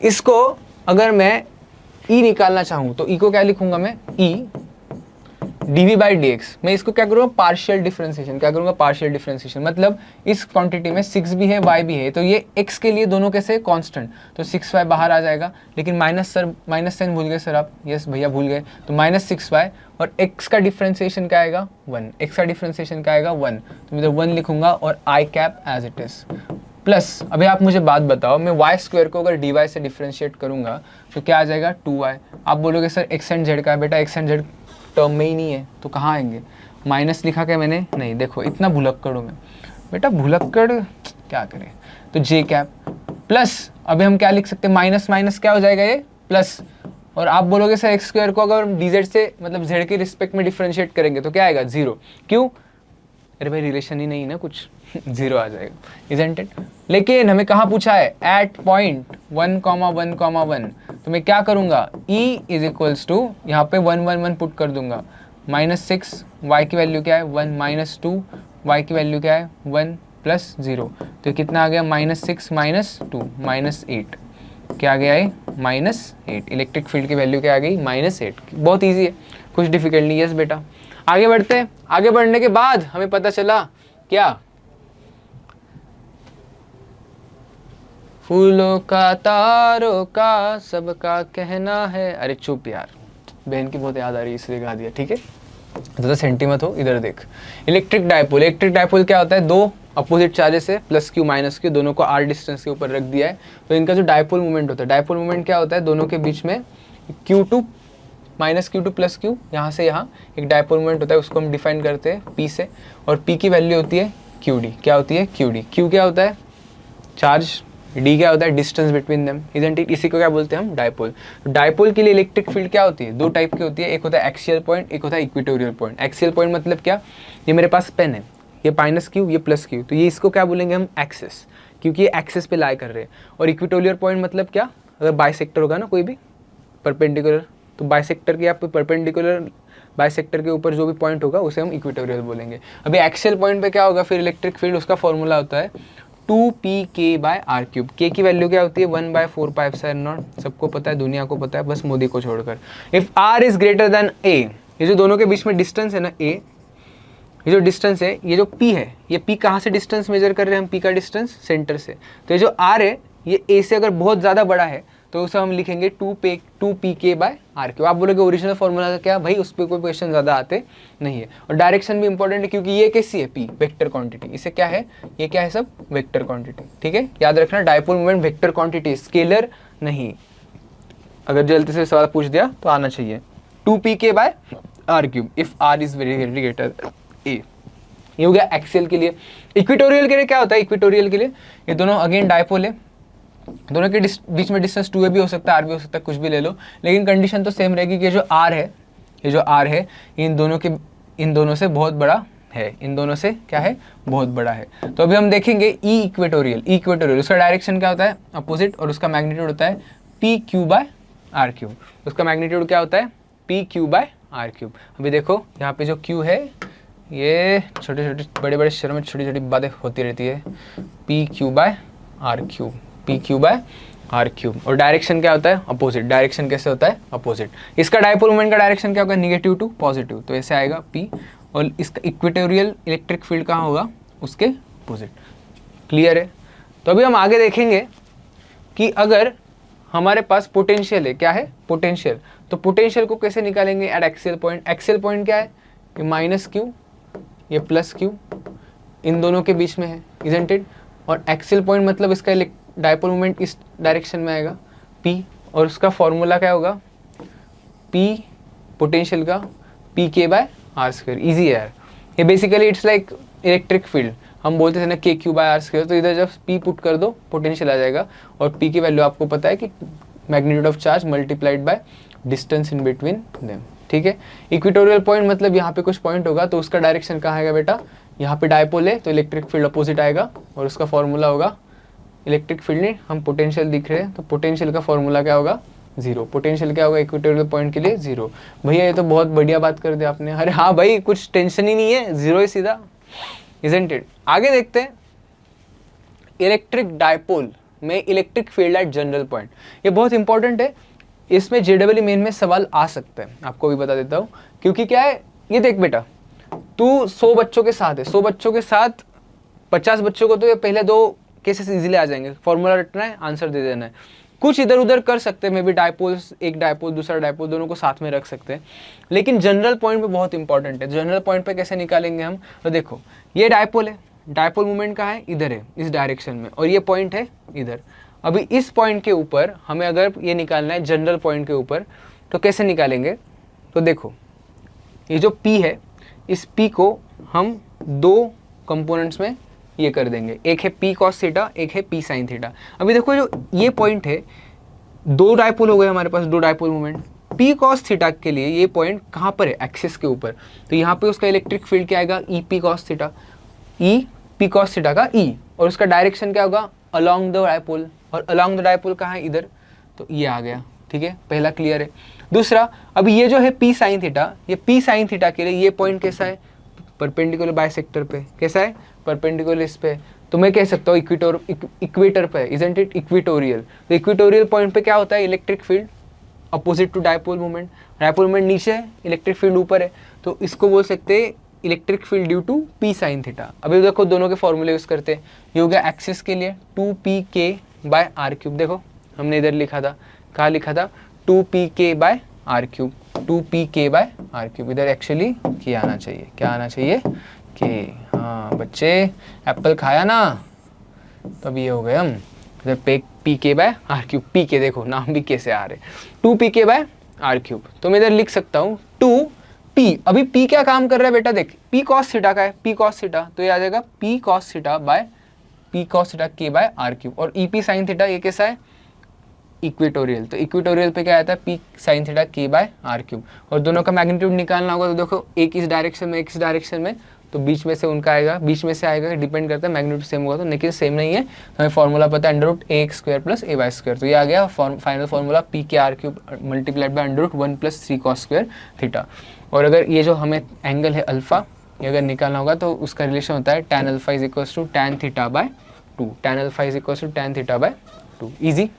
इसको अगर मैं e निकालना चाहूँ तो e को क्या लिखूंगा मैं? e dv by D x, मैं इसको क्या करूँगा पार्शियल डिफरेंशिएशन, क्या करूँगा पार्शियल डिफरेंशिएशन, मतलब इस क्वांटिटी में 6 भी है y भी है, तो ये x के लिए दोनों कैसे कांस्टेंट, तो 6y बाहर आ जाएगा, लेकिन माइनस साइन भूल गए सर आप, यस भैया भूल गए, तो -6y और x का डिफरेंशिएशन क्या आएगा 1, x का डिफरेंशिएशन क्या आएगा 1, तो मैं इधर 1 लिखूंगा और i cap as it is plus, अभी आप मुझे बात बताओ, मैं y स्क्वायर को अगर dy से डिफरेंशिएट करूंगा तो क्या आ जाएगा 2y, आप बोलोगे सर x एंड z का है, बेटा x एंड z टर्म में ही नहीं है तो कहाँ आएंगे, माइनस लिखा क्या मैंने, नहीं देखो इतना भुलक्कड़ हूँ मैं, बेटा भुलक्कड़ क्या करें, तो j कैप प्लस, अभी हम क्या लिख सकते हैं, माइनस माइनस क्या हो जाएगा ये प्लस, और आप बोलोगे सर एक्स स्क्वायर को अगर हम डी से मतलब z के रिस्पेक्ट में डिफरेंशिएट करेंगे तो क्या आएगा 0, क्यों, अरे भाई रिलेशन ही नहीं ना कुछ 0 आ जाएगा, इजंट इट, लेकिन हमें कहाँ पूछा है एट पॉइंट 1,1,1, तो मैं क्या करूँगा e इज इक्वल्स टू यहाँ पे 1 1 1 पुट कर दूंगा, -6 y की वैल्यू क्या है 1, -2 y की वैल्यू क्या है 1 प्लस 0, तो कितना आ गया -6 -2 -8, क्या आ गया है -8, इलेक्ट्रिक फील्ड की वैल्यू क्या आ गई -8, बहुत ईजी है, कुछ डिफिकल्ट नहीं है, यस बेटा। आगे बढ़ते हैं, आगे बढ़ने के बाद हमें पता चला क्या, फूलों का तारों का सबका कहना है, अरे चुप यार, बहन की बहुत याद आ रही है इसलिए गा दिया, ठीक है, ज़्यादा सेंटी मत हो, इधर देख, इलेक्ट्रिक डायपोल, इलेक्ट्रिक डायपोल क्या होता है, दो अपोजिट चार्जेस है प्लस क्यू माइनस क्यू, दोनों को आर डिस्टेंस के ऊपर रख दिया है, तो इनका जो डायपोल मूवमेंट होता है, डायपोल मूवमेंट क्या होता है, दोनों के बीच में Q2 -Q2 प्लस Q, यहाँ से यहाँ एक डायपोल मूवमेंट होता है, उसको हम डिफाइन करते हैं P से, और P की वैल्यू होती है QD, क्या होती है QD, Q क्या होता है चार्ज, D क्या होता है distance between them, isn't it, इसी को क्या बोलते हैं हम डायपोल। डायपोल के लिए इलेक्ट्रिक फील्ड क्या होती है, दो टाइप की होती है, एक होता है एक्सियल पॉइंट, एक होता है इक्वेटोरियल पॉइंट। एक्सियल पॉइंट मतलब क्या, ये मेरे पास पेन है, ये -Q ये +Q, तो ये इसको क्या बोलेंगे हम एक्सिस, क्योंकि ये एक्सिस पे लाई कर रहे हैं। और इक्वेटोरियल पॉइंट मतलब क्या, अगर बाइसेक्टर होगा ना कोई भी परपेंडिकुलर, तो बाइसेक्टर के आप परपेंडिकुलर बाइसेक्टर के ऊपर जो भी पॉइंट होगा उसे हम इक्वेटोरियल बोलेंगे। अभी एक्सियल पॉइंट पे क्या होगा फिर इलेक्ट्रिक फील्ड, उसका फॉर्मूला होता है 2pk/r क्यूब, k की वैल्यू क्या होती है 1/4πε0, सबको पता है, दुनिया को पता है, बस मोदी को छोड़कर। If r is greater then a, ये जो दोनों के बीच में डिस्टेंस है ना a, ये जो डिस्टेंस है, ये जो p है, ये p कहाँ से डिस्टेंस मेजर कर रहे हैं हम, p का डिस्टेंस सेंटर से, तो ये जो r है ये a से अगर बहुत ज़्यादा बड़ा है तो उसे हम लिखेंगे 2pk/r क्यूब। आप बोलोगे ओरिजिनल फॉर्मूला का क्या, भाई उस पर कोई क्वेश्चन ज़्यादा आते नहीं है। और डायरेक्शन भी इंपॉर्टेंट है, क्योंकि ये कैसी है p वेक्टर क्वांटिटी, इसे क्या है, ये क्या है सब वेक्टर क्वांटिटी, ठीक है, याद रखना dipole moment vector quantity, scalar नहीं। अगर जल्दी से सवाल पूछ दिया तो आना चाहिए 2pk/r cube if r is very greater a, ये हो गया एक्सियल के लिए। इक्वेटोरियल के लिए क्या होता है, इक्वेटोरियल के लिए ये दोनों अगेन डायपोल है, दोनों के बीच में डिस्टेंस 2a भी हो सकता है, r भी हो सकता है, कुछ भी ले लो, लेकिन कंडीशन तो सेम रहेगी कि जो r है, ये जो r है इन दोनों से बहुत बड़ा है, इन दोनों से क्या है बहुत बड़ा है। तो अभी हम देखेंगे ई इक्वेटोरियल, उसका डायरेक्शन क्या होता है अपोजिट, और उसका मैग्नीट्यूड होता है pq/r क्यूब, उसका मैग्नीट्यूड क्या होता है pq/r क्यूब। अभी देखो यहाँ पे जो q है, ये छोटे छोटे बड़े बड़े शहरों में छोटी छोटी बातें होती रहती है, pq/r क्यूब, और डायरेक्शन क्या होता है अपोजिट, डायरेक्शन कैसे होता है अपोजिट। इसका डायपोल मोमेंट का डायरेक्शन क्या होगा, नेगेटिव टू पॉजिटिव, तो ऐसे आएगा p, और इसका इक्वेटोरियल इलेक्ट्रिक फील्ड कहाँ होगा, उसके अपोजिट। क्लियर है। तो अभी हम आगे देखेंगे कि अगर हमारे पास पोटेंशियल है, क्या है पोटेंशियल, तो पोटेंशियल को कैसे निकालेंगे eight axial point. Axial point क्या है, ये -Q ये +Q, इन दोनों के बीच में है, इजंट इट। और एक्सियल पॉइंट मतलब इसका डायपोल मोमेंट इस डायरेक्शन में आएगा P, और उसका फॉर्मूला क्या होगा P पोटेंशियल का pk/r²। इजी है यार, ये basically it's like electric field, हम बोलते थे ना kq/r², तो इधर जब p पुट कर दो पोटेंशियल आ जाएगा, और p की वैल्यू आपको पता है कि magnitude of charge multiplied by distance in between them, ठीक है। इक्वेटोरियल पॉइंट मतलब यहाँ पे कुछ पॉइंट होगा, तो उसका डायरेक्शन कहाँ आएगा बेटा, यहाँ पे डायपोल है तो इलेक्ट्रिक फील्ड अपोजिट आएगा, और उसका फॉर्मूला होगा, इलेक्ट्रिक फील्ड नहीं हम पोटेंशियल दिख रहे हैं, तो पोटेंशियल का फॉर्मूला क्या होगा 0। पोटेंशियल क्या होगा इक्वेटोरियल पॉइंट के लिए 0। भैया ये तो बहुत बढ़िया बात कर दिया आपने, अरे हाँ भाई कुछ टेंशन ही नहीं है, 0 ही सीधा, इजंट इट। आगे देखते हैं इलेक्ट्रिक डायपोल में electric field at general point, ये बहुत इंपॉर्टेंट है, इसमें JEE मेन में सवाल आ सकता है, आपको भी बता देता हूँ, क्योंकि क्या है ये देख बेटा, तू 100 बच्चों के साथ है, 100 बच्चों के साथ 50 बच्चों को तो ये पहले 2 केसेस इजीली आ जाएंगे, फॉर्मूला रटना है, आंसर दे देना है। कुछ इधर उधर कर सकते हैं, मे बी डायपोल्स, एक डायपोल दूसरा डायपोल दोनों को साथ में रख सकते हैं, लेकिन जनरल पॉइंट पे बहुत इंपॉर्टेंट है। जनरल पॉइंट पे कैसे निकालेंगे हम, तो देखो ये डायपोल है, डायपोल मोमेंट कहाँ है, इधर है, इस डायरेक्शन में, और ये पॉइंट है इधर। अभी इस पॉइंट के ऊपर हमें अगर ये निकालना है जनरल पॉइंट के ऊपर, तो कैसे निकालेंगे, तो देखो ये जो P है, इस P को हम 2 कंपोनेंट्स में ये कर देंगे, एक है P cos थीटा, एक है P sin थीटा। अभी देखो जो ये पॉइंट है, 2 डायपोल हो गए हमारे पास, 2 dipole moment. P cos theta के लिए ये पॉइंट कहाँ पर है, एक्सिस के ऊपर, तो यहाँ पे उसका इलेक्ट्रिक फील्ड क्या आएगा, E P cos theta, E P cos theta का E, और उसका डायरेक्शन क्या होगा, अलॉन्ग द डायपोल, और अलॉन्ग द डायपोल कहाँ है, इधर, तो ये आ गया। ठीक है, पहला क्लियर है। दूसरा, अभी ये जो है P sin थीटा, ये P sin थीटा के लिए ये पॉइंट कैसा है, परपेंडिकुलर बाइसेक्टर पे, कैसा है, परपेंडिकुलर इस पे, तो मैं कह सकता हूँ इक्वेटर पे, इजंट इट, इक्वेटोरियल। तो इक्वेटोरियल पॉइंट पे क्या होता है, electric field opposite to dipole moment, dipole moment नीचे है, इलेक्ट्रिक फील्ड ऊपर है, तो इसको बोल सकते हैं electric field due to P sin थीटा। अभी देखो दोनों के फॉर्मूले यूज करते हैं, ये हो गया एक्सिस के लिए 2pk/r³, देखो हमने इधर लिखा था, कहाँ लिखा था, 2pk/r³, 2pk/r³, इधर एक्चुअली क्या आना चाहिए, क्या आना चाहिए, के, हाँ बच्चे एप्पल खाया ना, तब ये हो गए हम, इधर pk/r³, pk देखो नाम भी कैसे आ रहे, 2pk/r³, तो मैं इधर लिख सकता हूँ 2p, अभी p क्या काम कर रहा है बेटा, देख p cos थीटा का है, p cos थीटा, तो ये आ जाएगा p cos theta by p cos theta k/r³, और EP sin थीटा ये कैसा है, इक्वेटोरियल, तो इक्वेटोरियल पे क्या आता है, P sin थीटा k/r³, और दोनों का मैग्नीट्यूड निकालना होगा, तो देखो एक इस डायरेक्शन में, एक इस डायरेक्शन में, तो बीच में से उनका आएगा, बीच में से आएगा, डिपेंड करता है, मैग्नीट्यूड सेम होगा, तो लेकिन सेम नहीं है, तो हमें फॉर्मूला पता है √ax² + ay², तो ये आ गया final formula pk/r³ multiplied by √1 + 3 cos² theta. और अगर ये जो हमें एंगल है अल्फा, ये अगर निकालना होगा तो उसका रिलेशन होता है tan α = tan θ/2, tan α = tan θ/2, easy.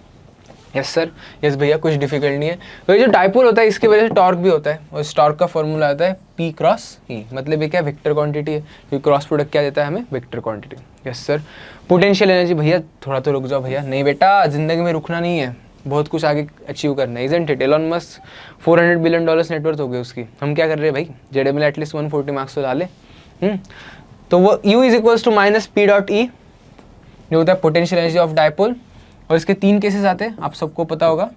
Yes sir, yes भैया, कुछ डिफिकल्ट नहीं है। तो ये जो डायपोल होता है इसकी वजह से टॉर्क भी होता है, और इस टॉर्क का फॉर्मूला आता है P क्रॉस E, मतलब ये क्या वेक्टर क्वांटिटी है, क्योंकि क्रॉस प्रोडक्ट क्या देता है हमें, vector quantity. Yes sir. Potential energy, भैया थोड़ा तो रुक जाओ भैया, नहीं बेटा जिंदगी में रुकना नहीं है, बहुत कुछ आगे अचीव करना है, isn't it. Elon Musk $400 billion net worth हो गए उसकी, हम क्या कर रहे हैं भाई, जेडएम में एटलीस्ट 140 मार्क्स तो डाले। तो वो U = -P.E, जो होता है पोटेंशियल एनर्जी ऑफ डायपोल, और इसके 3 केसेस आते हैं, आप सबको पता होगा।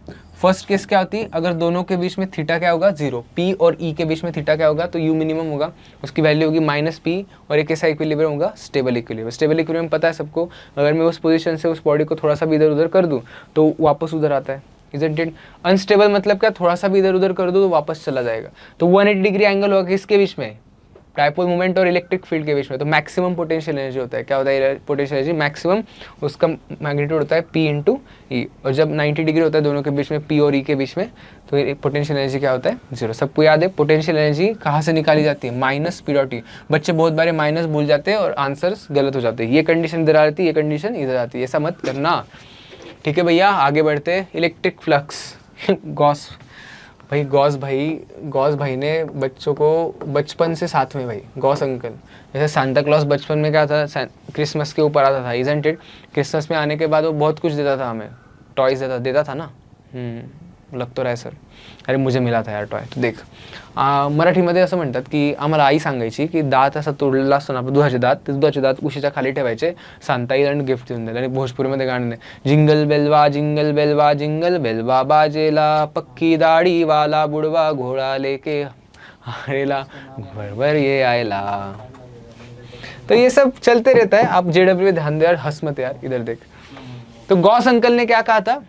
फर्स्ट केस क्या होती है, अगर दोनों के बीच में थीटा क्या होगा, 0, P और E के बीच में थीटा क्या होगा, तो U मिनिमम होगा, उसकी वैल्यू होगी -P, और एक कैसा इक्विलिब्रियम होगा, स्टेबल इक्विलिब्रियम। स्टेबल इक्विलिब्रियम पता है सबको, अगर मैं उस पोजीशन से उस बॉडी को थोड़ा सा भी इधर उधर कर दूँ तो वापस उधर आता है, इजंट इट। अनस्टेबल मतलब क्या, थोड़ा सा भी इधर उधर कर दूँ तो वापस चला जाएगा। तो 180 डिग्री एंगल होगा किसके बीच में, डायपोल मोमेंट और इलेक्ट्रिक फील्ड के बीच में, तो मैक्सिमम पोटेंशियल एनर्जी होता है, क्या होता है पोटेंशियल एनर्जी मैक्सिमम, उसका मैग्नीट्यूड होता है P × E, और जब 90 डिग्री होता है दोनों के बीच में, P और E के बीच में, तो पोटेंशियल एनर्जी क्या होता है, 0। सबको याद है पोटेंशियल एनर्जी कहाँ से निकाली जाती है, -P.E। बच्चे बहुत बार माइनस भूल जाते हैं और आंसर्स गलत हो जाते हैं, ये कंडीशन इधर आती है, ये कंडीशन इधर आती है, ऐसा मत करना, ठीक है भैया। आगे बढ़ते हैं, इलेक्ट्रिक फ्लक्स गॉस भाई ने बच्चों को बचपन से साथ में, भाई गॉस अंकल, जैसे सांता क्लॉज बचपन में क्या था, क्रिसमस के ऊपर आता था, इजंट इट। क्रिसमस में आने के बाद वो बहुत कुछ देता था हमें, टॉयज देता था ना, लग तो रहा है सर, अरे मुझे मिला था यार टॉय। तो देख मराठीमध्ये असं म्हणतात की आम्हाला आई सांगायची की दात असा तोडलेला असतो ना, दुधाचे दात उशीच्या खाली ठेवायचे, सांता येईल आणि गिफ्ट देऊन द्यायला। आणि भोजपुरीमध्ये गाणं आहे, jingle Belwa jingle Belwa jingle Belwa बाजेला, पक्की दाढी वाला बुडवा घोडा लेके हरेला बरबर ये आयला। तो ये सब चलते रहता है, आप जेडब्ल्यू ध्यान दे यार, हंस मत यार, इधर देख। तो गॉस अंकल ने क्या कहा था,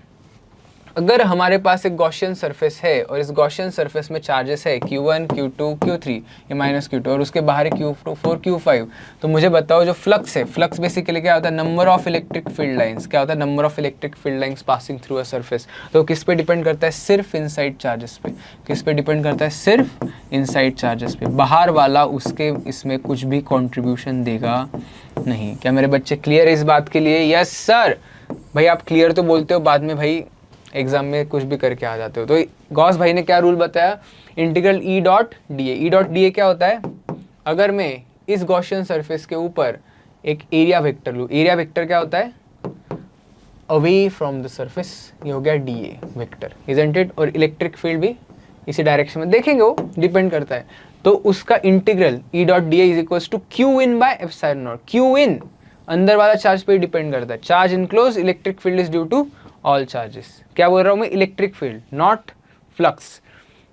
अगर हमारे पास एक गॉसियन सरफेस है और इस गॉसियन सरफेस में चार्जेस है Q1, Q2, Q3 या -Q2, और उसके बाहर है Q4, Q5, तो मुझे बताओ जो फ्लक्स है, फ्लक्स बेसिकली क्या होता है, number of electric field lines, क्या होता है, number of electric field lines passing through a surface. तो किस पे डिपेंड करता है, सिर्फ इनसाइड चार्जेस पे। किस पे डिपेंड करता है, सिर्फ इनसाइड चार्जेस पे। बाहर वाला उसके इसमें कुछ भी कॉन्ट्रीब्यूशन देगा नहीं। क्या मेरे बच्चे क्लियर है इस बात के लिए? Yes sir. भाई आप क्लियर तो बोलते हो, बाद में भाई एग्जाम में कुछ भी करके आ जाते हो। तो गॉस भाई ने क्या रूल बताया, इंटीग्रल ई डॉट डी ए। ई डॉट डी ए क्या होता है, अगर मैं इस गॉसियन सरफेस के ऊपर एक एरिया वेक्टर लूँ, एरिया वेक्टर क्या होता है, अवे फ्रॉम द सरफेस, ये हो गया D A vector, isn't it. और इलेक्ट्रिक फील्ड भी इसी डायरेक्शन में देखेंगे, वो डिपेंड करता है। तो उसका integral E dot D A is equal to Q in by epsilon naught. Q in अंदर वाला चार्ज पे डिपेंड करता है, charge enclose electric field is due to all charges. क्या बोल रहा हूँ मैं, इलेक्ट्रिक फील्ड नॉट फ्लक्स।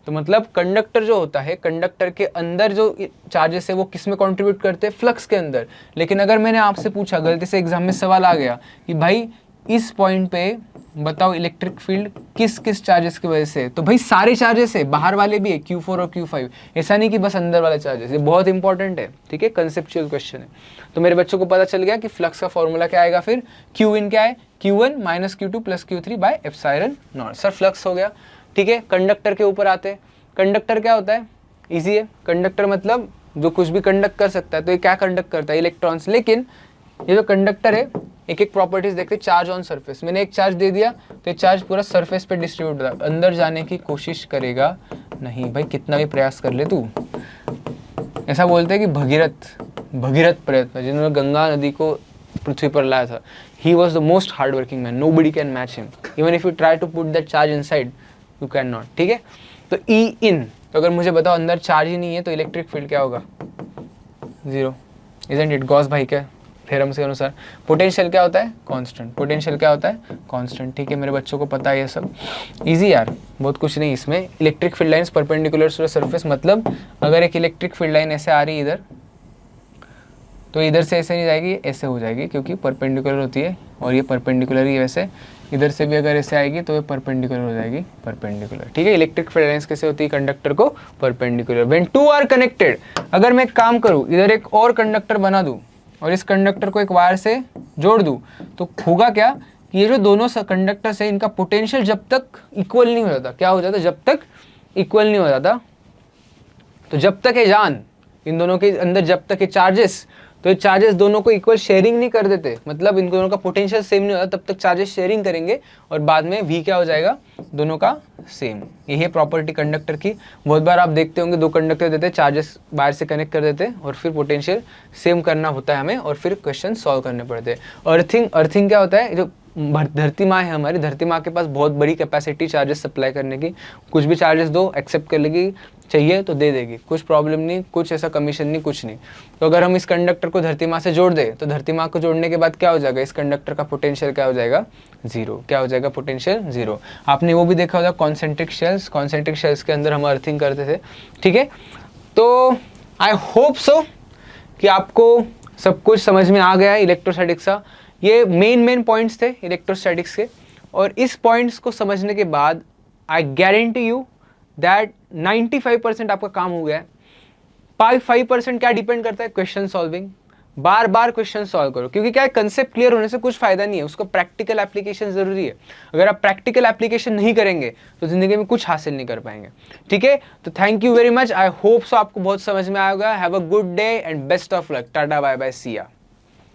तो मतलब कंडक्टर जो होता है, कंडक्टर के अंदर जो चार्जेस है वो किस में कंट्रीब्यूट करते हैं, फ्लक्स के अंदर। लेकिन अगर मैंने आपसे पूछा, गलती से एग्जाम में सवाल आ गया कि भाई इस पॉइंट पे बताओ इलेक्ट्रिक फील्ड किस किस चार्जेस की वजह से, तो भाई सारे चार्जेस है, बाहर वाले भी है, Q4 और Q5, ऐसा नहीं कि बस अंदर वाले चार्जेस। ये बहुत इंपॉर्टेंट है, ठीक है, कंसेप्चुअल क्वेश्चन है। तो मेरे बच्चों को पता चल गया कि फ्लक्स का फॉर्मूला क्या आएगा, फिर क्यू इन क्या है, Q1 minus Q2 plus Q3 bye epsilon not. Sir flux हो गया, ठीक है। कंडक्टर के ऊपर आते हैं, कंडक्टर क्या होता है, ईजी है। कंडक्टर मतलब जो कुछ भी कंडक्ट कर सकता है। तो ये क्या कंडक्ट करता है, इलेक्ट्रॉन्स। लेकिन ये जो कंडक्टर है, एक एक प्रॉपर्टीज देखते हैं। चार्ज ऑन सरफेस, मैंने एक चार्ज दे दिया तो ये चार्ज पूरा सरफेस पे डिस्ट्रीब्यूट होता है, अंदर जाने की कोशिश करेगा नहीं। भाई कितना भी प्रयास कर ले तू, ऐसा बोलते हैं कि भगीरथ प्रयत्न, जिन्होंने गंगा नदी को पृथ्वी पर लाया था, he was the most hard working man, nobody can match him. Even if you try to put that charge inside, you can not, ठीक है। तो ई इन, तो अगर मुझे बताओ अंदर चार्ज ही नहीं है तो इलेक्ट्रिक फील्ड क्या होगा, जीरो, इजंट इट। गॉस भाई के थ्योरम से अनुसार पोटेंशियल क्या होता है, कांस्टेंट। पोटेंशियल क्या होता है, कांस्टेंट, ठीक है। मेरे बच्चों को पता है ये सब, इजी यार, बहुत कुछ नहीं इसमें। Electric field lines perpendicular to the surface, मतलब अगर एक इलेक्ट्रिक फील्ड लाइन ऐसे आ रही है इधर, तो इधर से ऐसे नहीं जाएगी, ऐसे हो जाएगी, क्योंकि परपेंडिकुलर होती है और ये परपेंडिकुलर ही है। वैसे इधर से भी अगर ऐसे आएगी तो ये परपेंडिकुलर हो जाएगी, परपेंडिकुलर, ठीक है। इलेक्ट्रिक फील्ड लाइंस कैसे होती है, कंडक्टर को perpendicular. When two are connected, अगर मैं एक काम करूँ, इधर एक और कंडक्टर बना दूँ और इस कंडक्टर को एक वायर से जोड़ दूँ, तो होगा क्या कि ये जो दोनों कंडक्टर्स है, इनका पोटेंशियल जब तक इक्वल नहीं हो जाता, क्या हो जाता, जब तक इक्वल नहीं हो जाता, तो जब तक ये जान इन दोनों के अंदर, जब तक ये चार्जेस, तो ये चार्जेस दोनों को इक्वल शेयरिंग नहीं कर देते, मतलब इन दोनों का पोटेंशियल सेम नहीं होता, तब तक चार्जेस शेयरिंग करेंगे और बाद में V क्या हो जाएगा, दोनों का सेम। यही है प्रॉपर्टी कंडक्टर की। बहुत बार आप देखते होंगे दो कंडक्टर देते हैं, चार्जेस वायर से कनेक्ट कर देते हैं और फिर पोटेंशियल सेम करना होता है हमें और फिर क्वेश्चन सॉल्व करने पड़ते हैं। अर्थिंग क्या होता है, जो धरती माँ है हमारी, धरती माँ के पास बहुत बड़ी कैपेसिटी चार्जेस सप्लाई करने की, कुछ भी चार्जेस दो एक्सेप्ट कर लेगी, चाहिए तो दे देगी, कुछ प्रॉब्लम नहीं, कुछ ऐसा कमीशन नहीं, कुछ नहीं। तो अगर हम इस कंडक्टर को धरती माँ से जोड़ दें तो धरती माँ को जोड़ने के बाद क्या हो जाएगा, इस कंडक्टर का पोटेंशियल क्या हो जाएगा, जीरो। क्या हो जाएगा, पोटेंशियल जीरो। आपने वो भी देखा होगा कॉन्सेंट्रिक शेल्स के अंदर हम अर्थिंग करते थे, ठीक है। तो आई होप सो कि आपको सब कुछ समझ में आ गया है इलेक्ट्रोस्टैटिक्स का। ये मेन पॉइंट्स थे इलेक्ट्रोस्टैटिक्स के, और इस पॉइंट्स को समझने के बाद आई गारंटी यू दैट 95% आपका काम हो गया है। 5% क्या डिपेंड करता है, क्वेश्चन सॉल्विंग। बार बार क्वेश्चन सॉल्व करो, क्योंकि क्या है, कंसेप्ट क्लियर होने से कुछ फायदा नहीं है, उसको प्रैक्टिकल एप्लीकेशन जरूरी है। अगर आप प्रैक्टिकल एप्लीकेशन नहीं करेंगे तो जिंदगी में कुछ हासिल नहीं कर पाएंगे, ठीक है। तो thank you very much, I hope so आपको बहुत समझ में आएगा। Have a good day and best of luck, tata bye bye, see या।